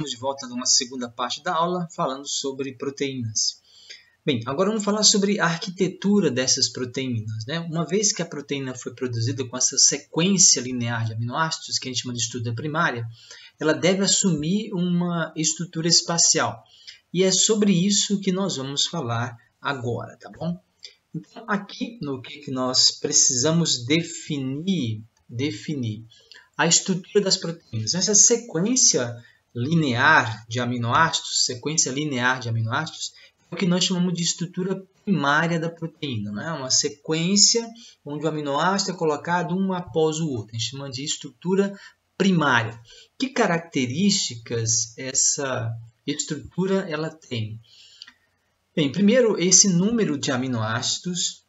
Estamos de volta numa segunda parte da aula falando sobre proteínas. Bem, agora vamos falar sobre a arquitetura dessas proteínas, né? Uma vez que a proteína foi produzida com essa sequência linear de aminoácidos, que a gente chama de estrutura primária, ela deve assumir uma estrutura espacial. E é sobre isso que nós vamos falar agora, tá bom? Então, aqui no que nós precisamos definir a estrutura das proteínas. Essa sequência linear de aminoácidos, é o que nós chamamos de estrutura primária da proteína, né? Uma sequência onde o aminoácido é colocado um após o outro. A gente chama de estrutura primária. Que características essa estrutura ela tem? Bem, primeiro, esse número de aminoácidos,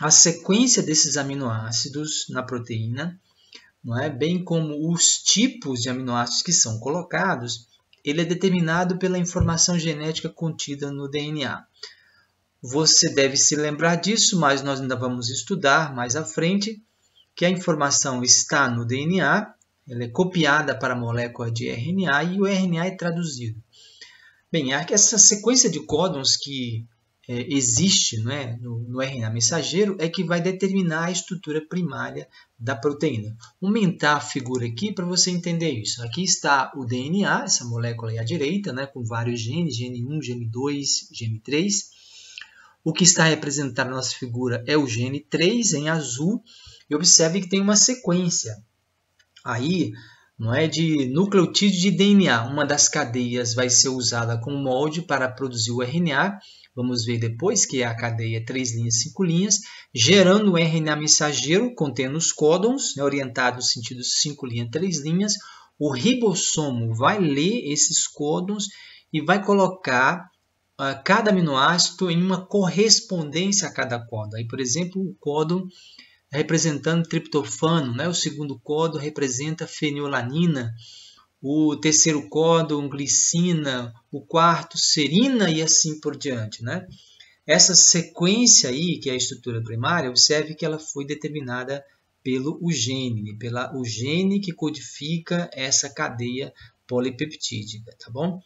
a sequência desses aminoácidos na proteína, não é? Bem como os tipos de aminoácidos que são colocados, ele é determinado pela informação genética contida no DNA. Você deve se lembrar disso, mas nós ainda vamos estudar mais à frente, que a informação está no DNA, ela é copiada para a molécula de RNA e o RNA é traduzido. Bem, essa sequência de códons que existe, não é, no RNA mensageiro é que vai determinar a estrutura primária da proteína. Vou aumentar a figura aqui para você entender isso. Aqui está o DNA, essa molécula aí à direita, né, com vários genes, GN1, GN2, GN3. O que está representado na nossa figura é o GN3 em azul. E observe que tem uma sequência aí, não é, de nucleotídeo de DNA. Uma das cadeias vai ser usada como molde para produzir o RNA. Vamos ver depois que é a cadeia 3 linhas, 5 linhas, gerando o RNA mensageiro contendo os códons, né, orientado no sentido 5 linhas, 3 linhas. O ribossomo vai ler esses códons e vai colocar cada aminoácido em uma correspondência a cada códon. Aí, por exemplo, o códon representando triptofano, né? O segundo códon representa fenilalanina, o terceiro códon glicina, o quarto serina e assim por diante, né? Essa sequência aí, que é a estrutura primária, observe que ela foi determinada pelo gene, o gene que codifica essa cadeia polipeptídica, tá bom?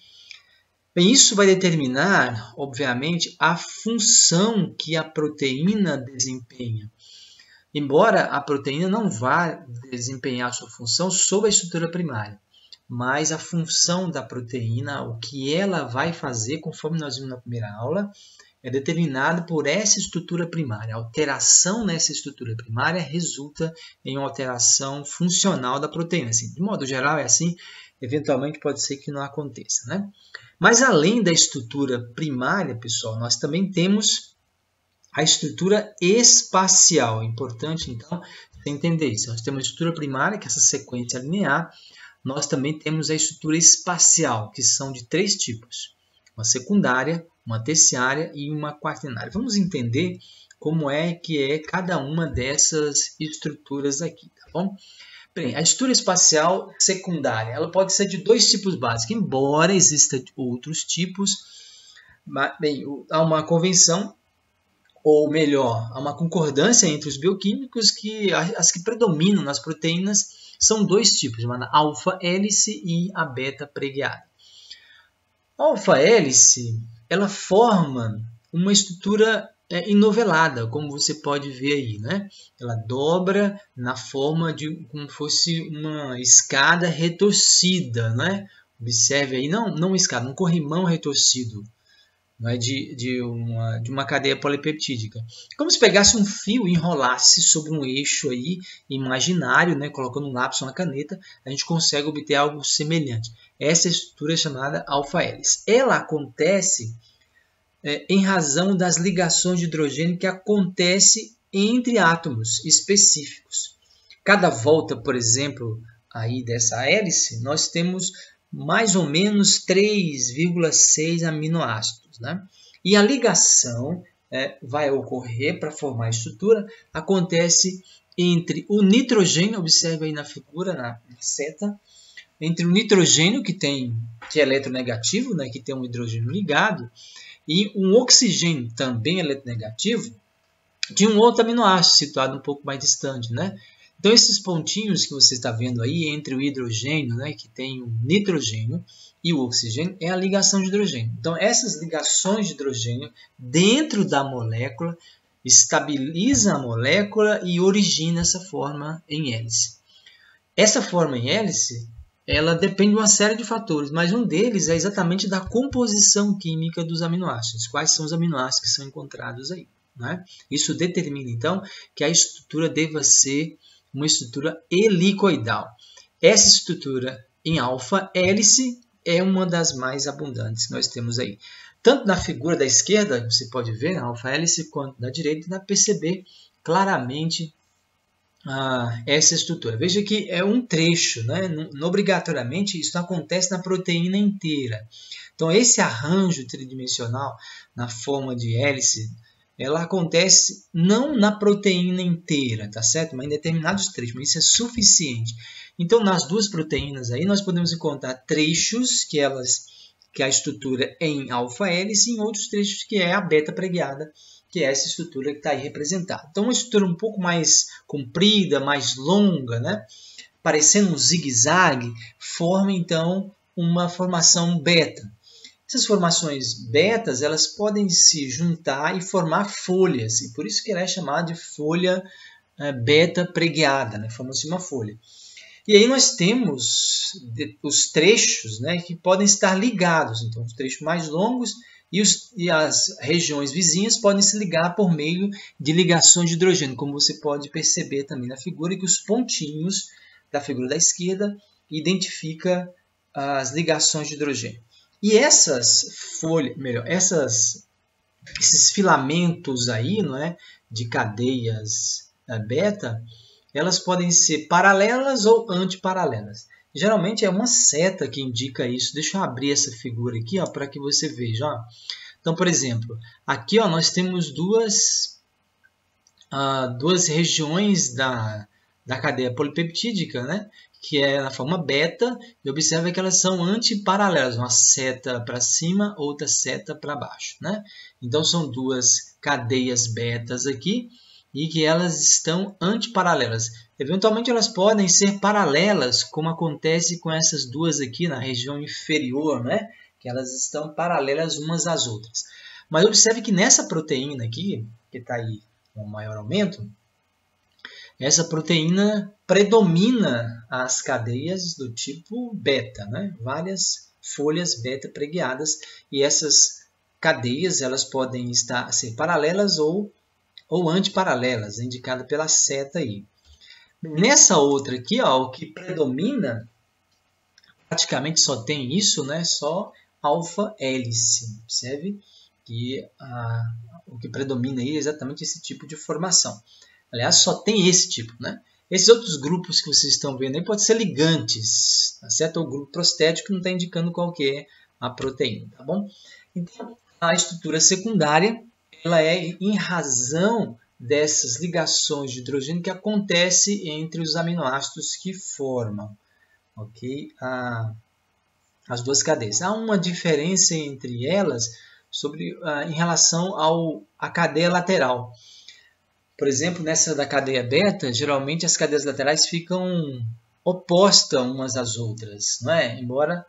Bem, isso vai determinar, obviamente, a função que a proteína desempenha. Embora a proteína não vá desempenhar sua função sob a estrutura primária, mas a função da proteína, o que ela vai fazer, conforme nós vimos na primeira aula, é determinado por essa estrutura primária. A alteração nessa estrutura primária resulta em uma alteração funcional da proteína. Assim, de modo geral é assim, eventualmente pode ser que não aconteça, né? Mas além da estrutura primária, pessoal, nós também temos a estrutura espacial. É importante, então, você entender isso. Nós temos a estrutura primária, que é essa sequência linear. Nós também temos a estrutura espacial, que são de 3 tipos. Uma secundária, uma terciária e uma quaternária. Vamos entender como é que é cada uma dessas estruturas aqui, tá bom? Bem, a estrutura espacial secundária, ela pode ser de 2 tipos básicos, embora existam outros tipos. Bem, há uma convenção, ou melhor, há uma concordância entre os bioquímicos que as que predominam nas proteínas são 2 tipos, chamada alfa-hélice e a beta-preguiada. A alfa-hélice, ela forma uma estrutura enovelada, como você pode ver aí, né? Ela dobra na forma de como fosse uma escada retorcida, né? Observe aí, não escada, um corrimão retorcido, né? de uma cadeia polipeptídica. Como se pegasse um fio e enrolasse sobre um eixo aí imaginário, né? Colocando um lápis ou uma caneta, a gente consegue obter algo semelhante. Essa estrutura é chamada alfa-hélice. Ela acontece em razão das ligações de hidrogênio que acontece entre átomos específicos. Cada volta, por exemplo, aí dessa hélice, nós temos mais ou menos 3,6 aminoácidos, né? E a ligação vai ocorrer para formar a estrutura, acontece entre o nitrogênio, observe aí na figura, na seta, entre o nitrogênio, que é eletronegativo, né, que tem um hidrogênio ligado, e um oxigênio, também eletronegativo, de um outro aminoácido situado um pouco mais distante, né? Então, esses pontinhos que você está vendo aí entre o hidrogênio, né, que tem o nitrogênio, e o oxigênio, é a ligação de hidrogênio. Então, essas ligações de hidrogênio dentro da molécula estabiliza a molécula e origina essa forma em hélice. Essa forma em hélice, ela depende de uma série de fatores, mas um deles é exatamente da composição química dos aminoácidos. Quais são os aminoácidos que são encontrados aí, né? Isso determina, então, que a estrutura deva ser uma estrutura helicoidal. Essa estrutura em alfa-hélice é uma das mais abundantes que nós temos aí. Tanto na figura da esquerda, você pode ver, na alfa-hélice, quanto na direita, dá para perceber claramente essa estrutura. Veja que é um trecho, né? Não obrigatoriamente isso não acontece na proteína inteira. Então, esse arranjo tridimensional na forma de hélice, ela acontece não na proteína inteira, tá certo? Mas em determinados trechos, mas isso é suficiente. Então, nas duas proteínas aí, nós podemos encontrar trechos que a estrutura é em alfa-hélice e em outros trechos que é a beta preguiada, que é essa estrutura que está aí representada. Então, uma estrutura um pouco mais comprida, mais longa, né? Parecendo um zigue-zague, forma, então, uma formação beta. Essas formações betas, elas podem se juntar e formar folhas, e por isso que ela é chamada de folha beta preguiada, né? Forma-se uma folha. E aí nós temos os trechos, né, que podem estar ligados, então os trechos mais longos e as regiões vizinhas podem se ligar por meio de ligações de hidrogênio, como você pode perceber também na figura, que os pontinhos da figura da esquerda identifica as ligações de hidrogênio. E essas folhas, esses filamentos aí, não é, de cadeias beta, elas podem ser paralelas ou antiparalelas. Geralmente é uma seta que indica isso. Deixa eu abrir essa figura aqui para que você veja. Ó. Então, por exemplo, aqui nós temos duas regiões da cadeia polipeptídica, né? Que é na forma beta, e observa que elas são antiparalelas, uma seta para cima, outra seta para baixo, né? Então são duas cadeias betas aqui, e que elas estão antiparalelas. Eventualmente elas podem ser paralelas, como acontece com essas duas aqui na região inferior, né? Que elas estão paralelas umas às outras. Mas observe que nessa proteína aqui, que está aí com maior aumento, essa proteína predomina as cadeias do tipo beta, né? Várias folhas beta preguiadas, e essas cadeias elas podem ser paralelas ou antiparalelas, indicada pela seta aí. Nessa outra aqui, o que predomina, praticamente só tem isso, né? Só alfa-hélice. Observe que o que predomina aí é exatamente esse tipo de formação. Aliás, só tem esse tipo, né? Esses outros grupos que vocês estão vendo aí podem ser ligantes, tá certo? O grupo prostético não está indicando qual que é a proteína, tá bom? Então, a estrutura secundária, ela é em razão dessas ligações de hidrogênio que acontece entre os aminoácidos que formam, ok? As duas cadeias. Há uma diferença entre elas em relação à cadeia lateral. Por exemplo, nessa da cadeia beta, geralmente as cadeias laterais ficam opostas umas às outras, não é? Embora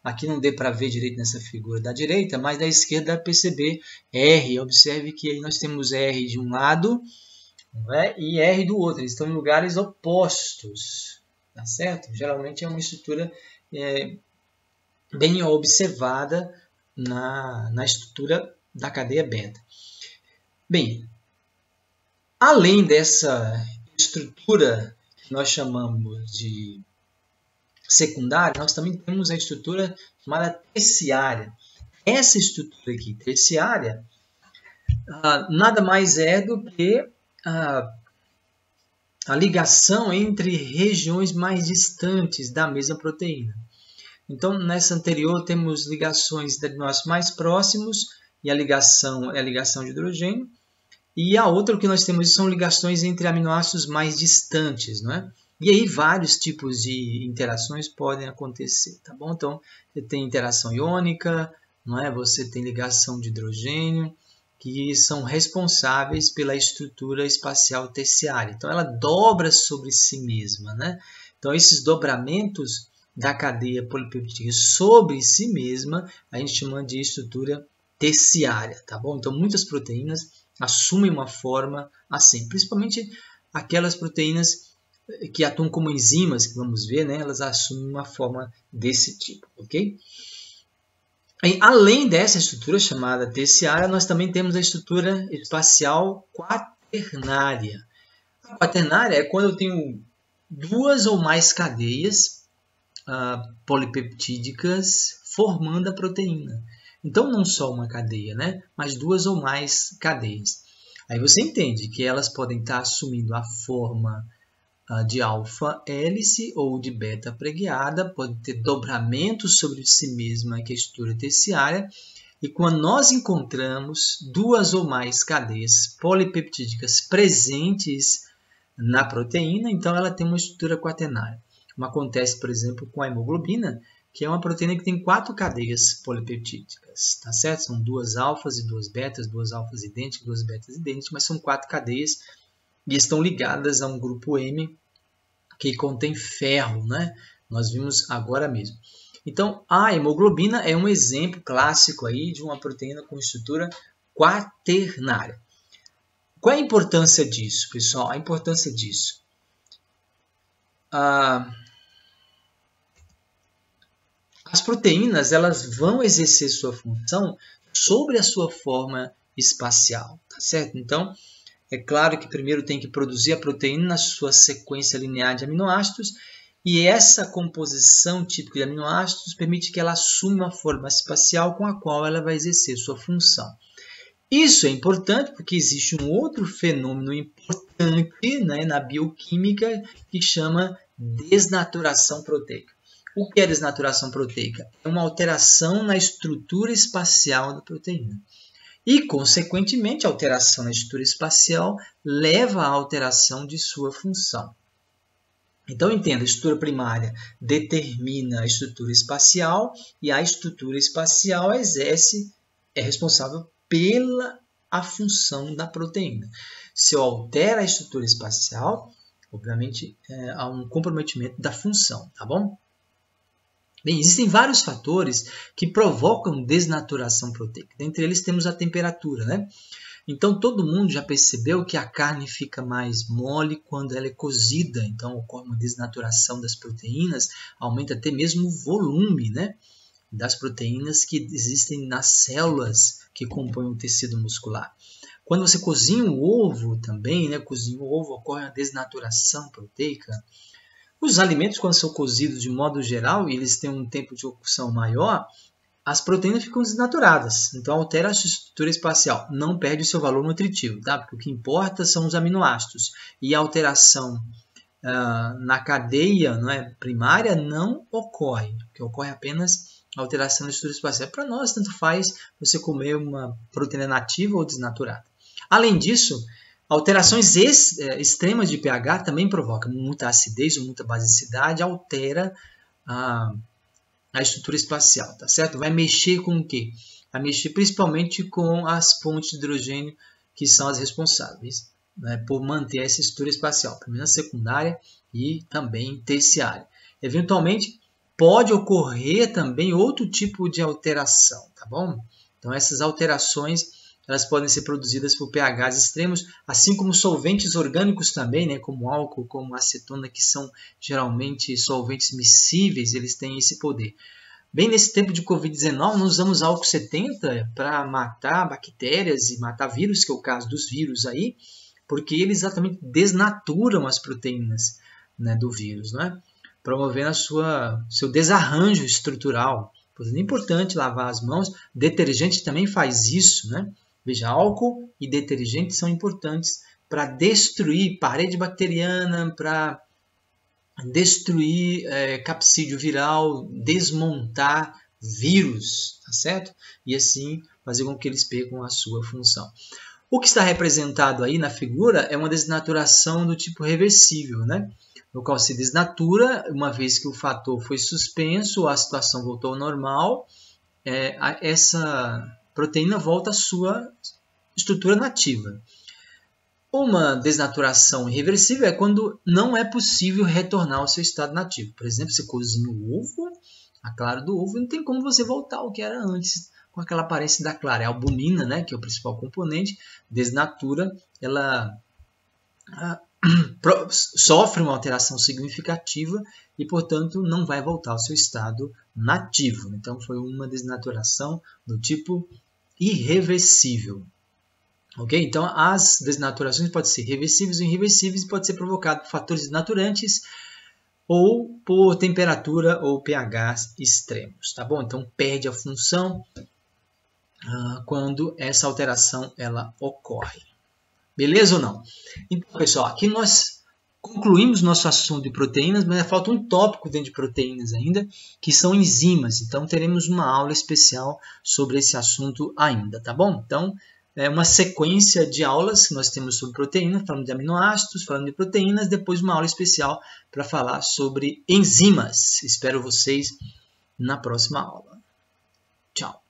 aqui não dê para ver direito nessa figura da direita, mas da esquerda dá para perceber R. Observe que aí nós temos R de um lado, não é? E R do outro. Eles estão em lugares opostos, tá certo? Geralmente é uma estrutura bem observada na estrutura da cadeia beta. Bem, além dessa estrutura que nós chamamos de secundária, nós também temos a estrutura chamada terciária. Essa estrutura aqui, terciária, nada mais é do que a ligação entre regiões mais distantes da mesma proteína. Então, nessa anterior, temos ligações de aminoácidos mais próximos, e a ligação é a ligação de hidrogênio. E a outra que nós temos são ligações entre aminoácidos mais distantes, não é? E aí vários tipos de interações podem acontecer, tá bom? Então, você tem interação iônica, não é? Você tem ligação de hidrogênio, que são responsáveis pela estrutura espacial terciária. Então, ela dobra sobre si mesma, né? Então, esses dobramentos da cadeia polipeptídica sobre si mesma, a gente chama de estrutura terciária, tá bom? Então, muitas proteínas assumem uma forma assim, principalmente aquelas proteínas que atuam como enzimas, que vamos ver, né? Elas assumem uma forma desse tipo, ok? E, além dessa estrutura chamada terciária, nós também temos a estrutura espacial quaternária. A quaternária é quando eu tenho duas ou mais cadeias polipeptídicas formando a proteína. Então, não só uma cadeia, né? Mas duas ou mais cadeias. Aí você entende que elas podem estar assumindo a forma de alfa-hélice ou de beta preguiada, pode ter dobramento sobre si mesma, que é a estrutura terciária, e quando nós encontramos duas ou mais cadeias polipeptídicas presentes na proteína, então ela tem uma estrutura quaternária. Como acontece, por exemplo, com a hemoglobina, que é uma proteína que tem 4 cadeias polipeptídicas, tá certo? São 2 alfas e 2 betas, 2 alfas idênticas, 2 betas idênticas, mas são 4 cadeias e estão ligadas a um grupo M que contém ferro, né? Nós vimos agora mesmo. Então, a hemoglobina é um exemplo clássico aí de uma proteína com estrutura quaternária. Qual é a importância disso, pessoal? A importância disso. As proteínas elas vão exercer sua função sobre a sua forma espacial, tá certo? Então, é claro que primeiro tem que produzir a proteína na sua sequência linear de aminoácidos, e essa composição típica de aminoácidos permite que ela assuma uma forma espacial com a qual ela vai exercer sua função. Isso é importante porque existe um outro fenômeno importante, né, na bioquímica que chama desnaturação proteica. O que é desnaturação proteica? É uma alteração na estrutura espacial da proteína. E, consequentemente, a alteração na estrutura espacial leva à alteração de sua função. Então, entenda, a estrutura primária determina a estrutura espacial e a estrutura espacial é responsável pela a função da proteína. Se eu altero a estrutura espacial, obviamente, há um comprometimento da função, tá bom? Bem, existem vários fatores que provocam desnaturação proteica. Dentre eles temos a temperatura, né? Então, todo mundo já percebeu que a carne fica mais mole quando ela é cozida. Então, ocorre uma desnaturação das proteínas, aumenta até mesmo o volume, né, das proteínas que existem nas células que compõem o tecido muscular. Quando você cozinha o ovo também, né, cozinha o ovo, ocorre uma desnaturação proteica. Os alimentos, quando são cozidos de modo geral, e eles têm um tempo de cocção maior, as proteínas ficam desnaturadas. Então, altera a sua estrutura espacial. Não perde o seu valor nutritivo, tá? Porque o que importa são os aminoácidos. E a alteração na cadeia, não é, primária não ocorre. O que ocorre é apenas a alteração da estrutura espacial. Para nós, tanto faz você comer uma proteína nativa ou desnaturada. Além disso, alterações extremas de pH também provocam muita acidez ou muita basicidade, altera a estrutura espacial, tá certo? Vai mexer com o quê? Vai mexer principalmente com as pontes de hidrogênio, que são as responsáveis, né, por manter essa estrutura espacial, primeira, secundária e também terciária. Eventualmente, pode ocorrer também outro tipo de alteração, tá bom? Então, essas alterações elas podem ser produzidas por pHs extremos, assim como solventes orgânicos também, né, como álcool, como acetona, que são geralmente solventes miscíveis, eles têm esse poder. Bem, nesse tempo de Covid-19, nós usamos álcool 70 para matar bactérias e matar vírus, que é o caso dos vírus aí, porque eles exatamente desnaturam as proteínas, né, do vírus, né, promovendo seu desarranjo estrutural. Portanto, é importante lavar as mãos. Detergente também faz isso, né? Veja, álcool e detergente são importantes para destruir parede bacteriana, para destruir capsídeo viral, desmontar vírus, tá certo? E assim fazer com que eles percam a sua função. O que está representado aí na figura é uma desnaturação do tipo reversível, né? No qual se desnatura, uma vez que o fator foi suspenso, a situação voltou ao normal, essa proteína volta à sua estrutura nativa. Uma desnaturação irreversível é quando não é possível retornar ao seu estado nativo. Por exemplo, você cozinha o ovo, a clara do ovo, não tem como você voltar ao que era antes, com aquela aparência da clara. É a albumina, né, que é o principal componente, desnatura, ela sofre uma alteração significativa e, portanto, não vai voltar ao seu estado nativo. Então, foi uma desnaturação do tipo irreversível. Ok? Então, as desnaturações podem ser reversíveis ou irreversíveis e pode ser provocado por fatores desnaturantes ou por temperatura ou pH extremos. Tá bom? Então, perde a função quando essa alteração ela ocorre. Beleza ou não? Então, pessoal, aqui nós concluímos nosso assunto de proteínas, mas falta um tópico dentro de proteínas ainda, que são enzimas. Então, teremos uma aula especial sobre esse assunto ainda, tá bom? Então, é uma sequência de aulas que nós temos sobre proteínas, falando de aminoácidos, falando de proteínas, depois uma aula especial para falar sobre enzimas. Espero vocês na próxima aula. Tchau!